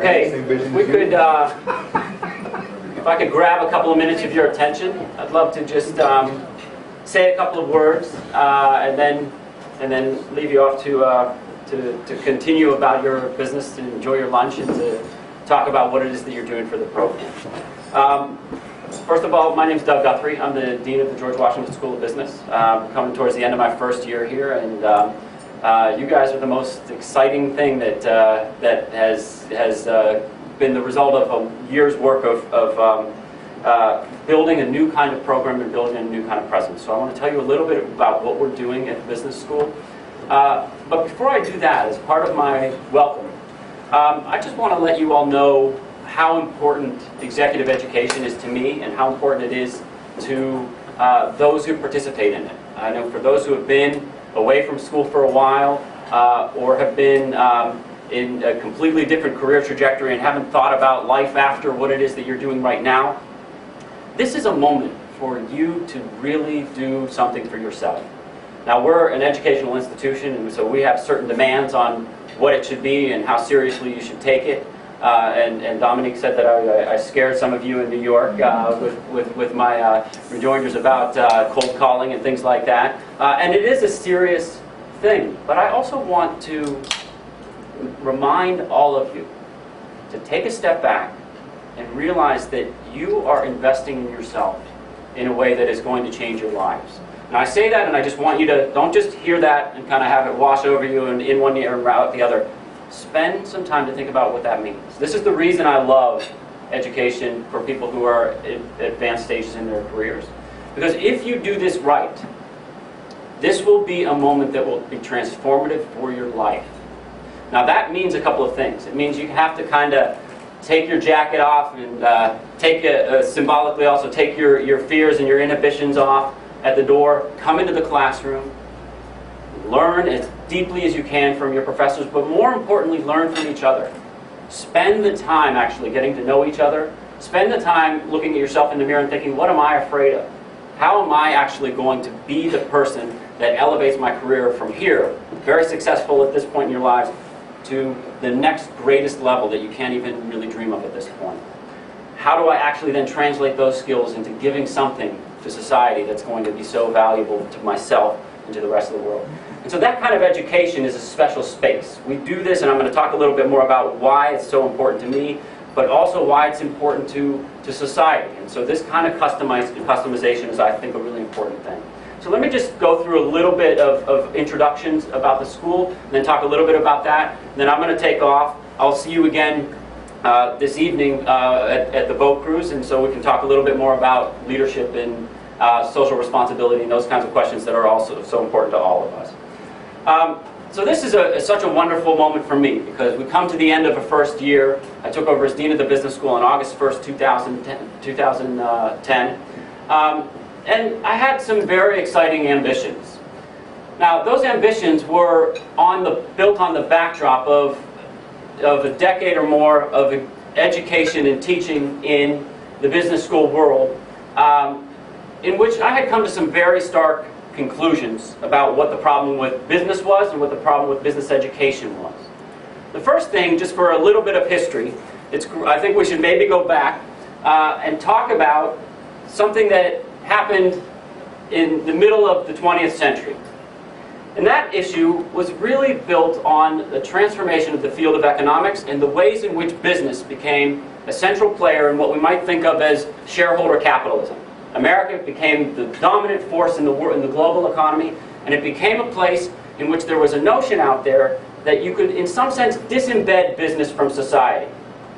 Okay, if we could, if I could grab a couple of minutes of your attention, I'd love to just say a couple of words and then leave you off to continue about your business, to enjoy your lunch, and to talk about what it is that you're doing for the program. First of all, my name is Doug Guthrie. I'm the Dean of the George Washington School of Business. Coming towards the end of my first year here, and you guys are the most exciting thing that has been the result of a year's work of building a new kind of program and building a new kind of presence. So I want to tell you a little bit about what we're doing at the business school. But before I do that, as part of my welcome, I just want to let you all know how important executive education is to me and how important it is to those who participate in it. I know for those who have been away from school for a while or have been in a completely different career trajectory and haven't thought about life after what it is that you're doing right now, this is a moment for you to really do something for yourself. Now, we're an educational institution, and so we have certain demands on what it should be and how seriously you should take it. And Dominique said that I scared some of you in New York with my rejoinders about cold calling and things like that. And it is a serious thing. But I also want to remind all of you to take a step back and realize that you are investing in yourself in a way that is going to change your lives. And I say that, and I just want you to, don't just hear that and kind of have it wash over you and in one ear and out the other. Spend some time to think about what that means. This is the reason I love education for people who are at advanced stages in their careers. Because if you do this right, this will be a moment that will be transformative for your life. Now that means a couple of things. It means you have to kind of take your jacket off and symbolically also take your fears and your inhibitions off at the door, come into the classroom, learn as deeply as you can from your professors, but more importantly, learn from each other. Spend the time actually getting to know each other. Spend the time looking at yourself in the mirror and thinking, what am I afraid of? How am I actually going to be the person that elevates my career from here, very successful at this point in your lives, to the next greatest level that you can't even really dream of at this point? How do I actually then translate those skills into giving something to society that's going to be so valuable to myself and to the rest of the world? And so that kind of education is a special space. We do this, and I'm going to talk a little bit more about why it's so important to me, but also why it's important to society. And so this kind of customization is, I think, a really important thing. So let me just go through a little bit of introductions about the school, and then talk a little bit about that. And then I'm going to take off. I'll see you again this evening at the boat cruise, and so we can talk a little bit more about leadership and social responsibility and those kinds of questions that are also so important to all of us. So this is such a wonderful moment for me, because we come to the end of a first year. I took over as Dean of the Business School on August 1st, 2010. And I had some very exciting ambitions. Now, those ambitions were built on the backdrop of a decade or more of education and teaching in the business school world, in which I had come to some very stark conclusions about what the problem with business was and what the problem with business education was. The first thing, just for a little bit of history, I think we should maybe go back and talk about something that happened in the middle of the 20th century. And that issue was really built on the transformation of the field of economics and the ways in which business became a central player in what we might think of as shareholder capitalism. America became the dominant force in the global economy, and it became a place in which there was a notion out there that you could, in some sense, disembed business from society.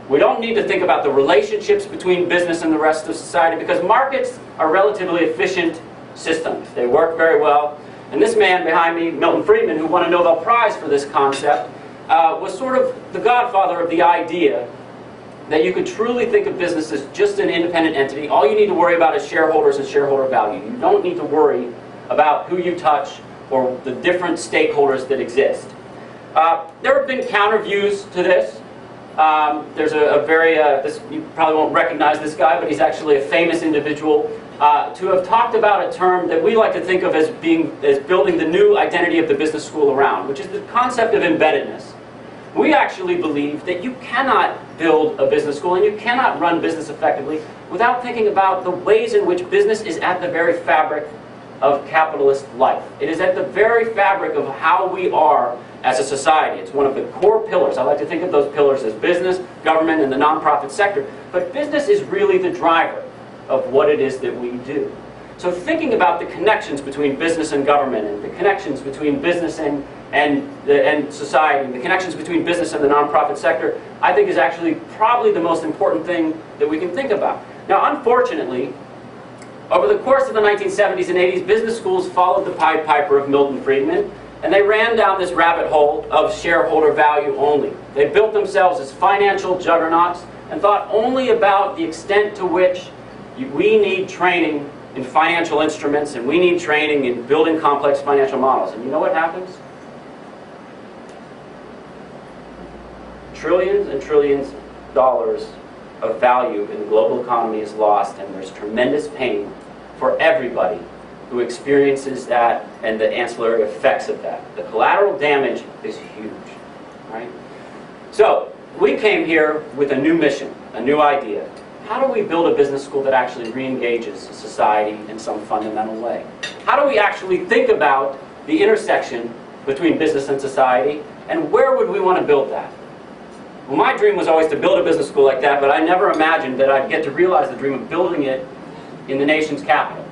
We don't need to think about the relationships between business and the rest of society, because markets are relatively efficient systems. They work very well. And this man behind me, Milton Friedman, who won a Nobel Prize for this concept, was sort of the godfather of the idea that you could truly think of business as just an independent entity. All you need to worry about is shareholders and shareholder value. You don't need to worry about who you touch or the different stakeholders that exist. There have been counter views to this. There's you probably won't recognize this guy, but he's actually a famous individual to have talked about a term that we like to think of as building the new identity of the business school around, which is the concept of embeddedness. We actually believe that you cannot build a business school, and you cannot run business effectively without thinking about the ways in which business is at the very fabric of capitalist life. It is at the very fabric of how we are as a society. It's one of the core pillars. I like to think of those pillars as business, government, and the nonprofit sector. But business is really the driver of what it is that we do. So thinking about the connections between business and government, and the connections between business and society, and the connections between business and the nonprofit sector, I think is actually probably the most important thing that we can think about. Now, unfortunately, over the course of the 1970s and 80s, business schools followed the Pied Piper of Milton Friedman, and they ran down this rabbit hole of shareholder value only. They built themselves as financial juggernauts and thought only about the extent to which we need training in financial instruments and we need training in building complex financial models. And you know what happens? Trillions and trillions of dollars of value in the global economy is lost, and there's tremendous pain for everybody who experiences that and the ancillary effects of that. The collateral damage is huge, right? So we came here with a new mission, a new idea. How do we build a business school that actually re-engages society in some fundamental way? How do we actually think about the intersection between business and society, and where would we want to build that? Well, my dream was always to build a business school like that, but I never imagined that I'd get to realize the dream of building it in the nation's capital.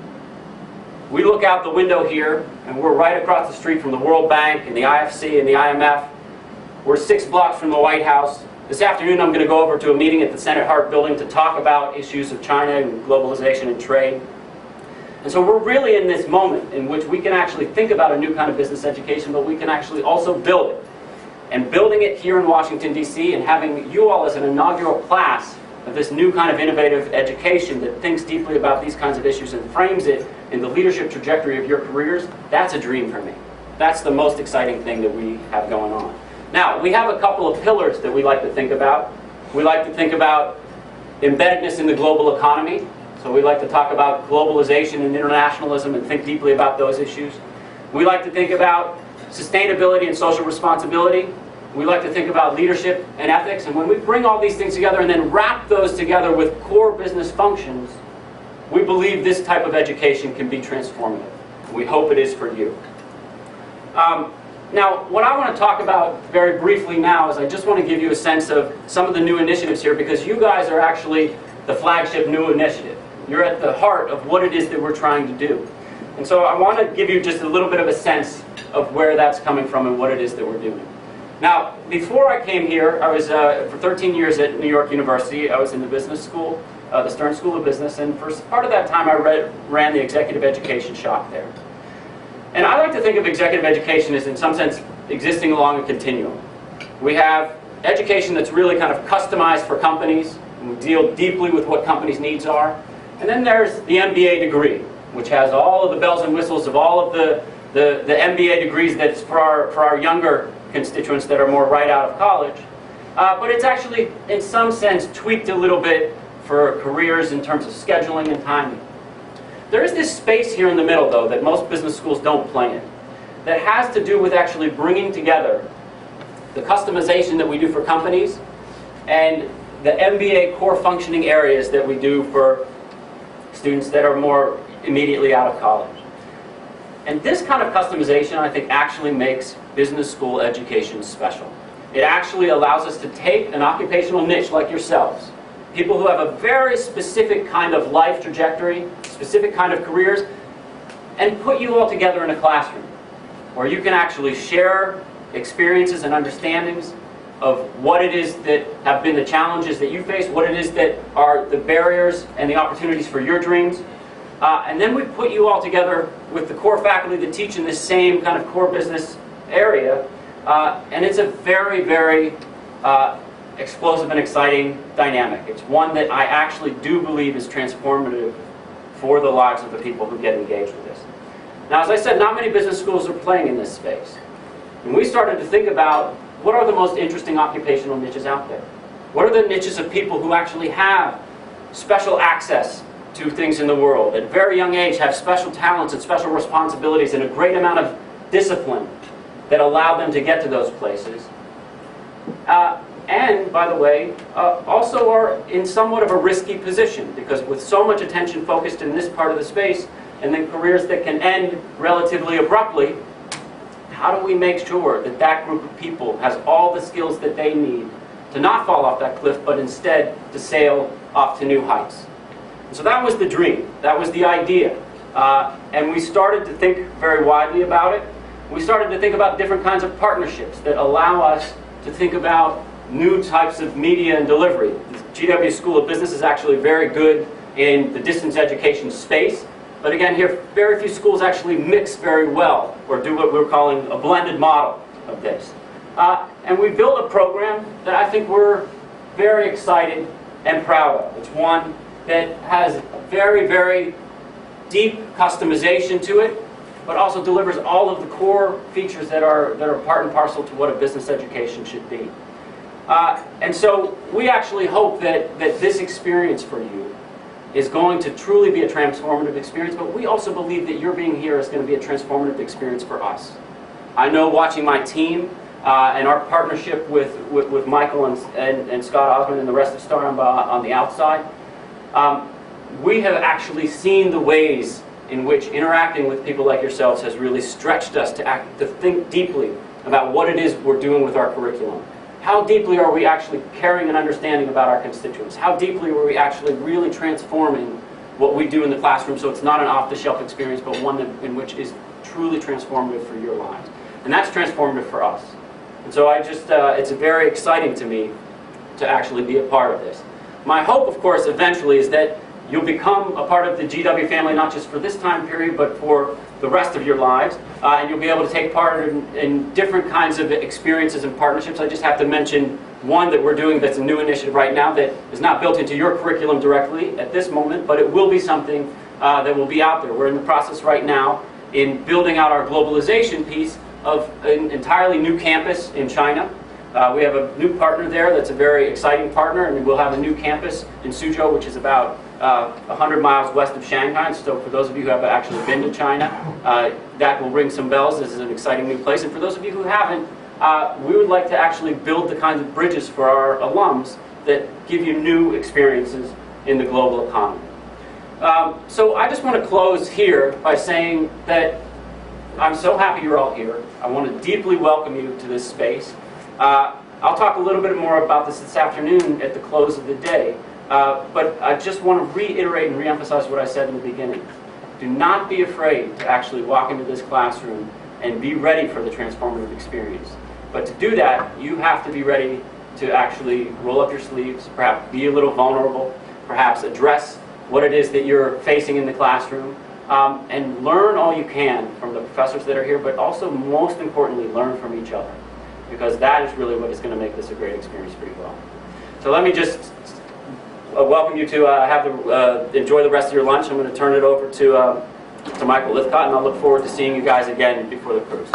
We look out the window here, and we're right across the street from the World Bank and the IFC and the IMF. We're 6 blocks from the White House. This afternoon I'm going to go over to a meeting at the Senate Hart Building to talk about issues of China and globalization and trade. And so we're really in this moment in which we can actually think about a new kind of business education, but we can actually also build it. And building it here in Washington, D.C., and having you all as an inaugural class of this new kind of innovative education that thinks deeply about these kinds of issues and frames it in the leadership trajectory of your careers, that's a dream for me. That's the most exciting thing that we have going on. Now, we have a couple of pillars that we like to think about. We like to think about embeddedness in the global economy. So we like to talk about globalization and internationalism and think deeply about those issues. We like to think about sustainability and social responsibility. We like to think about leadership and ethics. And when we bring all these things together and then wrap those together with core business functions, we believe this type of education can be transformative. We hope it is for you. Now, what I want to talk about very briefly now is I just want to give you a sense of some of the new initiatives here, because you guys are actually the flagship new initiative. You're at the heart of what it is that we're trying to do. And so I want to give you just a little bit of a sense of where that's coming from and what it is that we're doing. Now, before I came here, I was for 13 years at New York University. I was in the business school, the Stern School of Business, and for part of that time I ran the executive education shop there. And I like to think of executive education as, in some sense, existing along a continuum. We have education that's really kind of customized for companies, and we deal deeply with what companies' needs are. And then there's the MBA degree, which has all of the bells and whistles of all of the MBA degrees that's for our younger constituents that are more right out of college. But it's actually, in some sense, tweaked a little bit for careers in terms of scheduling and timing. There is this space here in the middle, though, that most business schools don't play in, that has to do with actually bringing together the customization that we do for companies and the MBA core functioning areas that we do for students that are more immediately out of college. And this kind of customization, I think, actually makes business school education special. It actually allows us to take an occupational niche like yourselves, people who have a very specific kind of life trajectory, specific kind of careers, and put you all together in a classroom where you can actually share experiences and understandings of what it is that have been the challenges that you face, what it is that are the barriers and the opportunities for your dreams. And then we put you all together with the core faculty that teach in this same kind of core business area. And it's a very, very explosive and exciting dynamic. It's one that I actually do believe is transformative for the lives of the people who get engaged with this. Now, as I said, not many business schools are playing in this space. And we started to think about what are the most interesting occupational niches out there? What are the niches of people who actually have special access to things in the world, at a very young age have special talents and special responsibilities and a great amount of discipline that allow them to get to those places, again, by the way, also are in somewhat of a risky position, because with so much attention focused in this part of the space, and then careers that can end relatively abruptly, how do we make sure that that group of people has all the skills that they need to not fall off that cliff, but instead to sail off to new heights? And so that was the dream. That was the idea. And we started to think very widely about it. We started to think about different kinds of partnerships that allow us to think about new types of media and delivery. The GW School of Business is actually very good in the distance education space. But again, here, very few schools actually mix very well, or do what we're calling a blended model of this. And we built a program that I think we're very excited and proud of. It's one that has very, very deep customization to it, but also delivers all of the core features that are part and parcel to what a business education should be. And so we actually hope that this experience for you is going to truly be a transformative experience, but we also believe that your being here is going to be a transformative experience for us. I know watching my team and our partnership with Michael and Scott Osmond and the rest of Startup on the outside, we have actually seen the ways in which interacting with people like yourselves has really stretched us to think deeply about what it is we're doing with our curriculum. How deeply are we actually caring and understanding about our constituents? How deeply are we actually really transforming what we do in the classroom so it's not an off-the-shelf experience, but one in which is truly transformative for your lives? And that's transformative for us. And so it's very exciting to me to actually be a part of this. My hope, of course, eventually is that you'll become a part of the GW family, not just for this time period, but for the rest of your lives. And you'll be able to take part in different kinds of experiences and partnerships. I just have to mention one that we're doing that's a new initiative right now that is not built into your curriculum directly at this moment, but it will be something that will be out there. We're in the process right now in building out our globalization piece of an entirely new campus in China. We have a new partner there that's a very exciting partner, and we'll have a new campus in Suzhou, which is about 100 miles west of Shanghai. So for those of you who have actually been to China, that will ring some bells. This is an exciting new place. And for those of you who haven't, we would like to actually build the kinds of bridges for our alums that give you new experiences in the global economy. So I just want to close here by saying that I'm so happy you're all here. I want to deeply welcome you to this space. I'll talk a little bit more about this afternoon at the close of the day. But I just want to reiterate and reemphasize what I said in the beginning. Do not be afraid to actually walk into this classroom and be ready for the transformative experience. But to do that, you have to be ready to actually roll up your sleeves, perhaps be a little vulnerable, perhaps address what it is that you're facing in the classroom, and learn all you can from the professors that are here, but also, most importantly, learn from each other. Because that is really what is going to make this a great experience for you all. So let me just welcome you to enjoy the rest of your lunch. I'm going to turn it over to Michael Lithcott, and I'll look forward to seeing you guys again before the cruise.